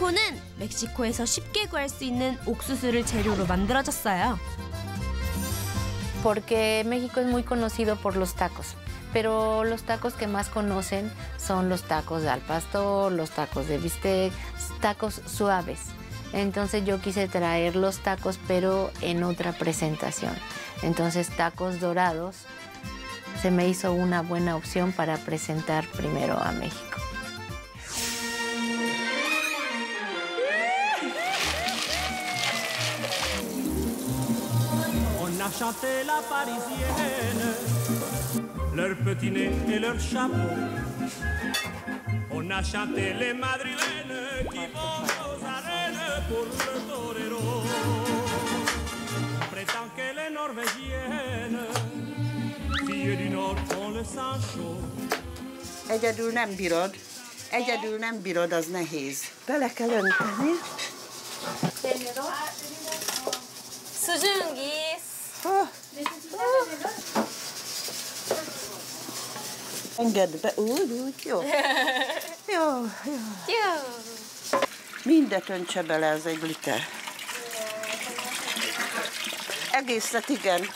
타코는 멕시코에서 쉽게 구할 수 있는 옥수수를 재료로 만들어졌어요. Porque México es muy conocido por los tacos, pero los tacos que más conocen son los tacos de al pastor, los tacos de bistec, tacos suaves. Entonces yo quise traer los tacos, pero en otra presentación. Entonces tacos dorados se me hizo una buena opción para presentar primero a México. On a chanté la parisienne, leur petit nez et leur chapeau. On a chanté les madrilènes qui vont aux arènes pour le torero. On prétend que les norvégiennes, filles du nord, ont le sang chaud. Egyedül nem bírod. Egyedül nem bírod, az nehéz. Bele kell önteni. 수증기. Engedd be, úgy, jó. Jó. Mindet öntse bele, ez egy liter. Egészet, igen.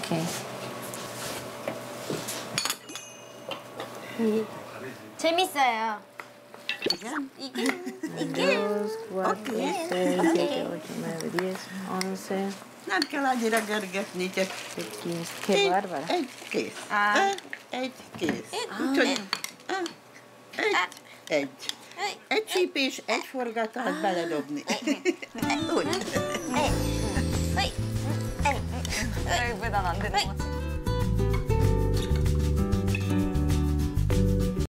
Okay. 재밌어요. Igen? Dos, cuatro, seis, siete, ocho, nueve, 10, 11, Nem kell annyira görgetni, csak 15. Qué bárbara. egy kész. Egy kész. Úgyhogy egy. Egy csípés, egy forgatát beledobni. Úgy. 왜 난 안 되는 거지?